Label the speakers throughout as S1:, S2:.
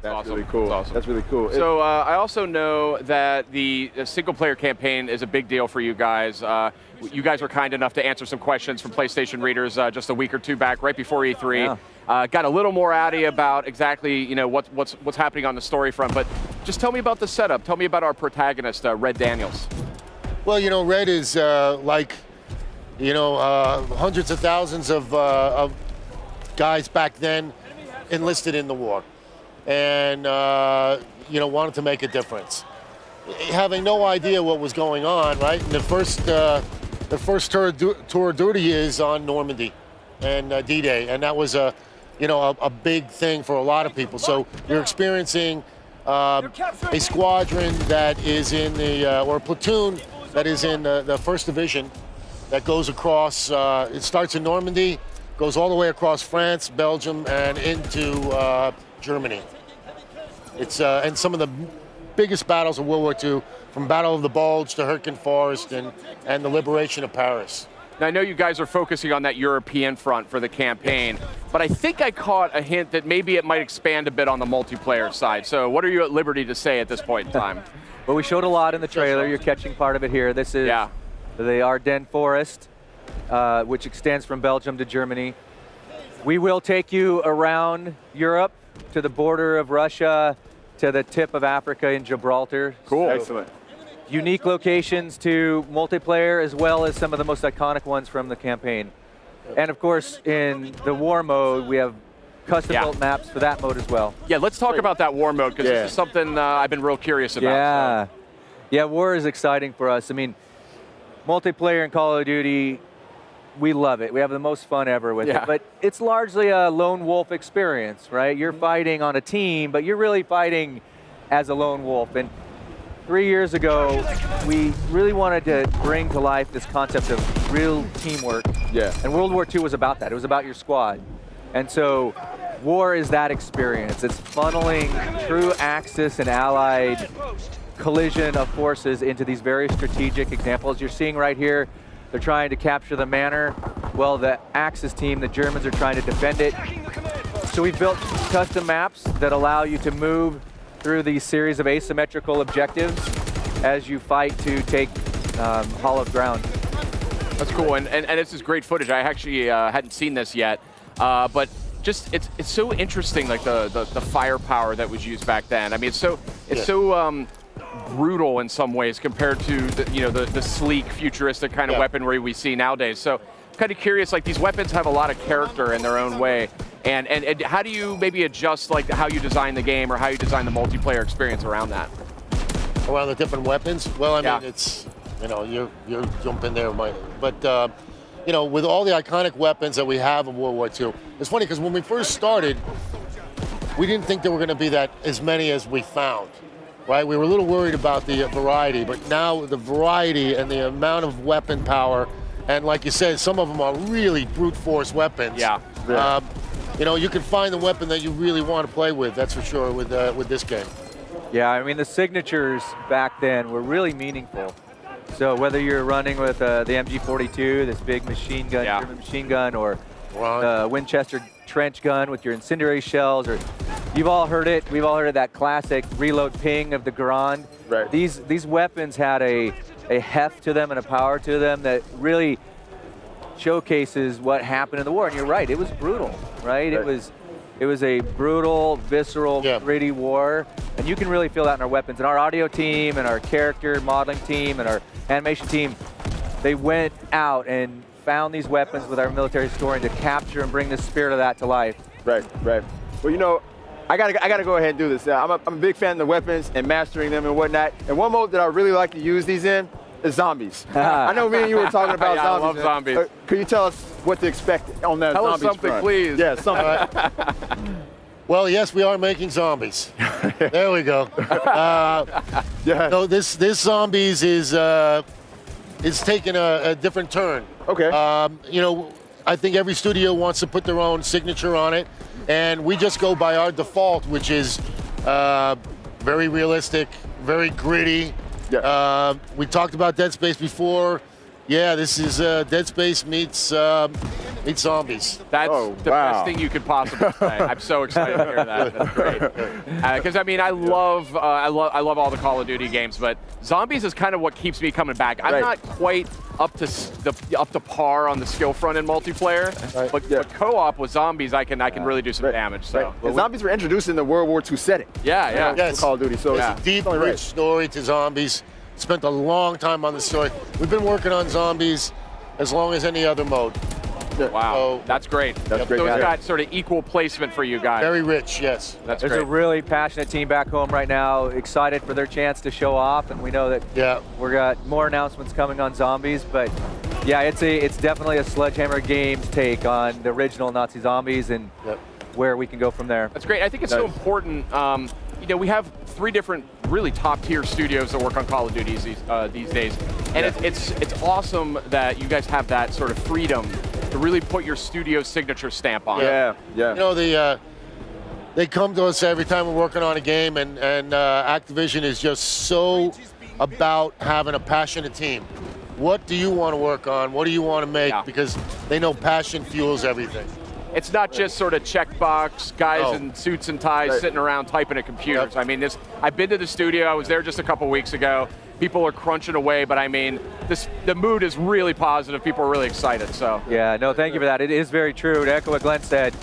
S1: That's
S2: awesome.
S1: Really cool.
S2: That's awesome.
S1: That's really cool.
S2: So I also know that the single-player campaign is a big deal for you guys. You guys were kind enough to answer some questions from PlayStation readers just a week or two back, right before E3. Yeah. Got a little more out of you about exactly what's happening on the story front. But just tell me about the setup. Tell me about our protagonist, Red Daniels.
S3: Well, Red is like, hundreds of thousands of guys back then enlisted in the war, and wanted to make a difference, having no idea what was going on. Right, and the first tour of duty is on Normandy and D-Day, and that was a big thing for a lot of people. So you're experiencing a squadron that is in the or a platoon that is in the 1st Division that goes across. It starts in Normandy, goes all the way across France, Belgium, and into Germany. It's and some of the biggest battles of World War II, from Battle of the Bulge to Hurtgen Forest and the liberation of Paris.
S2: Now, I know you guys are focusing on that European front for the campaign, but I think I caught a hint that maybe it might expand a bit on the multiplayer side. So what are you at liberty to say at this point in time?
S4: Well, we showed a lot in the trailer. You're catching part of it here. This is the Ardennes Forest, which extends from Belgium to Germany. We will take you around Europe to the border of Russia, to the tip of Africa in Gibraltar.
S1: Cool.
S4: So,
S1: excellent.
S4: Unique locations to multiplayer, as well as some of the most iconic ones from the campaign. And of course, in the war mode, we have custom-built maps for that mode as well.
S2: Yeah, let's talk about that war mode, because this is something I've been real curious about.
S4: Yeah. So. Yeah, war is exciting for us. I mean, multiplayer in Call of Duty, we love it. We have the most fun ever with it. But it's largely a lone wolf experience, right? You're fighting on a team, but you're really fighting as a lone wolf. And 3 years ago, we really wanted to bring to life this concept of real teamwork.
S1: Yeah.
S4: And World War II was about that. It was about your squad. And so war is that experience. It's funneling true Axis and Allied collision of forces into these very strategic examples. You're seeing right here, they're trying to capture the manor. Well, the Axis team, the Germans, are trying to defend it. So we've built custom maps that allow you to move through these series of asymmetrical objectives as you fight to take hollowed ground.
S2: That's cool, and this is great footage. I actually hadn't seen this yet, but just it's so interesting, like the firepower that was used back then. I mean, it's so brutal in some ways compared to the sleek, futuristic kind of weaponry we see nowadays. So, kind of curious, like these weapons have a lot of character in their own way. And how do you maybe adjust like how you design the game or how you design the multiplayer experience around that?
S3: Around the different weapons? Well, I mean, it's, you're jumping there, Mike. But, with all the iconic weapons that we have in World War II, it's funny because when we first started, we didn't think there were going to be as many as we found, right? We were a little worried about the variety, but now the variety and the amount of weapon power, and like you said, some of them are really brute force weapons.
S2: Yeah.
S3: You can find the weapon that you really want to play with, that's for sure, with this game.
S4: Yeah, I mean, the signatures back then were really meaningful. So whether you're running with the MG42, this big machine gun, German machine gun, or the Winchester trench gun with your incendiary shells, or you've all heard it. We've all heard of that classic reload ping of the Garand.
S1: Right.
S4: These weapons had a heft to them and a power to them that really showcases what happened in the war. And you're right, it was brutal, right? It was a brutal, visceral, gritty war, and you can really feel that in our weapons. And our audio team and our character modeling team and our animation team, they went out and found these weapons with our military historian to capture and bring the spirit of that to life.
S1: Right. Well, I gotta go ahead and do this. I'm a big fan of the weapons and mastering them and whatnot. And one mode that I really like to use these in is zombies. I know me and you were talking about zombies.
S2: I love zombies.
S1: Could you tell us what to expect on that zombies
S2: Tell us something,
S1: front?
S2: please.
S1: Yeah, something.
S3: Well, yes, we are making zombies. There we go. No, this zombies is taking a different turn.
S1: Okay.
S3: I think every studio wants to put their own signature on it, and we just go by our default, which is very realistic, very gritty.
S1: Yeah.
S3: We talked about Dead Space before. Yeah, this is Dead Space meets Meet zombies.
S2: That's
S1: Oh,
S2: the
S1: wow.
S2: best thing you could possibly say. I'm so excited to hear that. That's great. Because I mean, I love all the Call of Duty games, but zombies is kind of what keeps me coming back. I'm
S1: Right.
S2: not quite up to par on the skill front in multiplayer,
S3: Right.
S2: but co-op with zombies, I can really do some
S1: Right.
S2: damage. So
S1: Right. And zombies were introduced in the World War II setting.
S2: yeah.
S3: Yes.
S1: Call of Duty. So
S2: Yeah.
S1: it's
S3: Deep,
S1: totally
S3: rich
S1: right.
S3: story to zombies. Spent a long time on the story. We've been working on zombies as long as any other mode.
S2: Wow,
S3: So-
S2: that's great.
S1: That's great.
S2: So it's
S1: Yeah.
S2: got sort of equal placement for you guys.
S3: Very rich, yes.
S2: That's
S4: There's
S2: great.
S4: a really passionate team back home right now, excited for their chance to show off, and we know that
S3: Yeah.
S4: we've got more announcements coming on zombies, but yeah, it's definitely a Sledgehammer Games take on the original Nazi zombies and
S3: Yep.
S4: where we can go from there.
S2: That's great. I think it's so important. We have 3 different really top-tier studios that work on Call of Duty these days, and it's awesome that you guys have that sort of freedom to really put your studio signature stamp on it.
S1: Yeah, yeah.
S3: You know, they come to us every time we're working on a game, and Activision is just so about having a passionate team. What do you want to work on? What do you want to make?
S2: Yeah.
S3: Because they know passion fuels everything.
S2: It's not just sort of checkbox guys
S3: No.
S2: in suits and ties
S1: Right.
S2: sitting around typing at computers.
S3: Yep.
S2: I mean, I've been to the studio. I was there just a couple weeks ago. People are crunching away, but I mean, the mood is really positive. People are really excited. So
S4: Yeah, no, thank you for that. It is very true. To echo what Glenn said,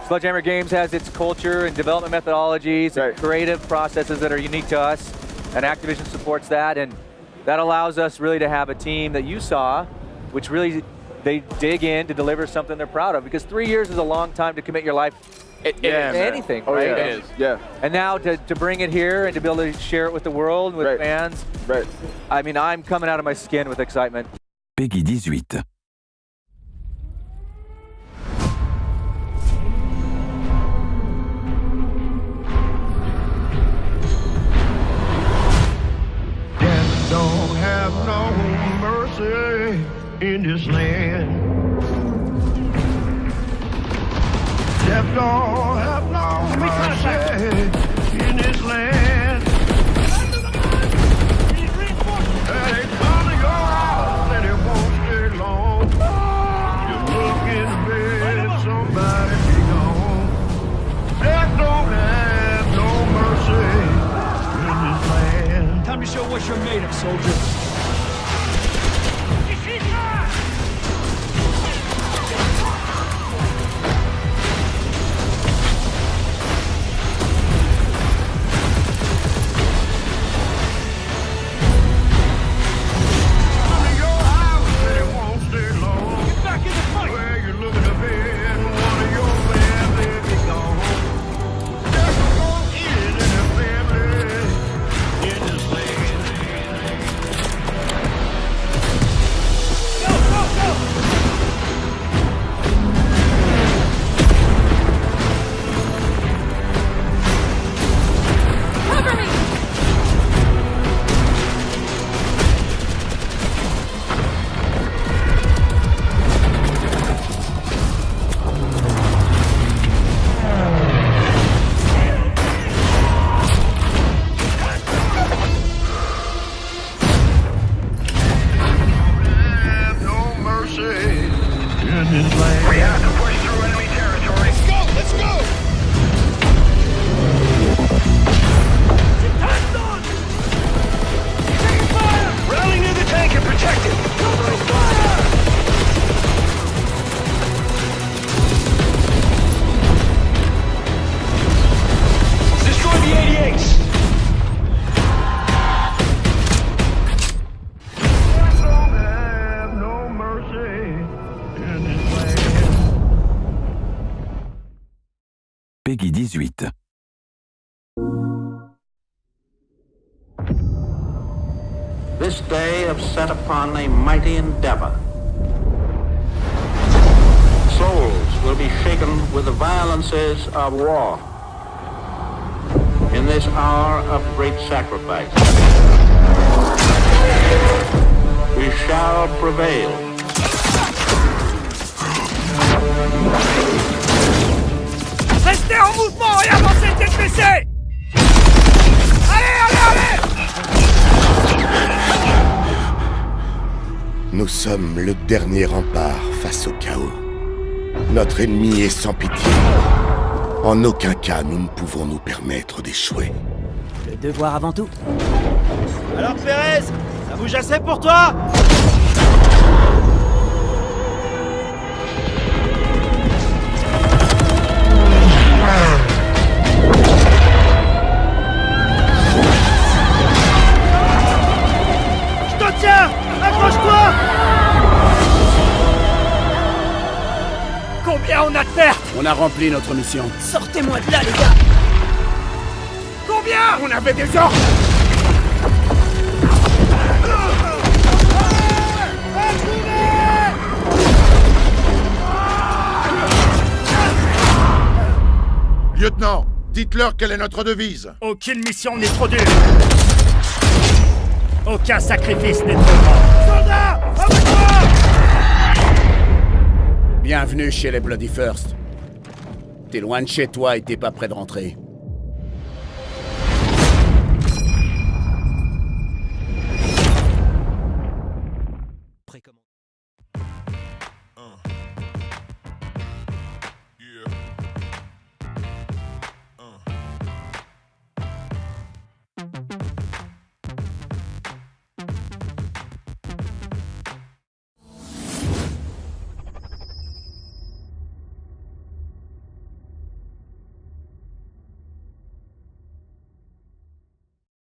S4: Sledgehammer Games has its culture and development methodologies and
S1: Right.
S4: creative processes that are unique to us, and Activision supports that, and that allows us really to have a team that you saw, which really they dig in to deliver something they're proud of, because 3 years is a long time to commit your life
S2: it
S4: to
S2: is.
S1: man.
S4: anything,
S1: Oh,
S4: right?
S1: yeah.
S2: It is.
S1: Yeah,
S4: And now to bring it here and to be able to share it with the world, with
S1: Right.
S4: fans,
S1: right.
S4: I mean, I'm coming out of my skin with excitement.
S5: Peggy 18.
S6: Death don't have no mercy in this land. Death don't have no mercy in this land. They come to your house and it won't stay long. You look in the bed, somebody be gone. Death don't have no mercy in this land.
S7: Time to show what you're made of, soldier.
S6: Come to your house and it won't stay long.
S7: Get back in the fight!
S6: Where you look in the bed and one of your family be gone. Death won't eat in the family in this land.
S7: Go, go, go! Cover me!
S6: Have no mercy in this land. We have to push through enemy territory. Let's go! Let's go!
S7: Tanks on! Taking fire!
S6: Rally near the tank and protect it.
S7: Covering fire!
S6: Destroy the 88s. Don't have no mercy in this land.
S5: Peggy 18.
S8: This day have set upon a mighty endeavor. Souls will be shaken with the violences of war. In this hour of great sacrifice, we shall prevail.
S7: Restez en mouvement et avancez tête baissée! Allez, allez, allez!
S9: Nous sommes le dernier rempart face au chaos. Notre ennemi est sans pitié. En aucun cas, nous ne pouvons nous permettre d'échouer.
S10: Le devoir avant tout. Alors Pérez, ça bouge assez pour toi? Je te tiens! Accroche-toi! Combien on a de pertes?
S11: On a rempli notre mission.
S10: Sortez-moi de là, les gars!
S7: Combien?
S11: On avait des ordres!
S6: Lieutenant, dites-leur quelle est notre devise.
S7: Aucune mission n'est trop dure. Aucun sacrifice n'est trop grand. Soldats, avec moi!
S11: Bienvenue chez les Bloody First. T'es loin de chez toi et t'es pas prêt de rentrer.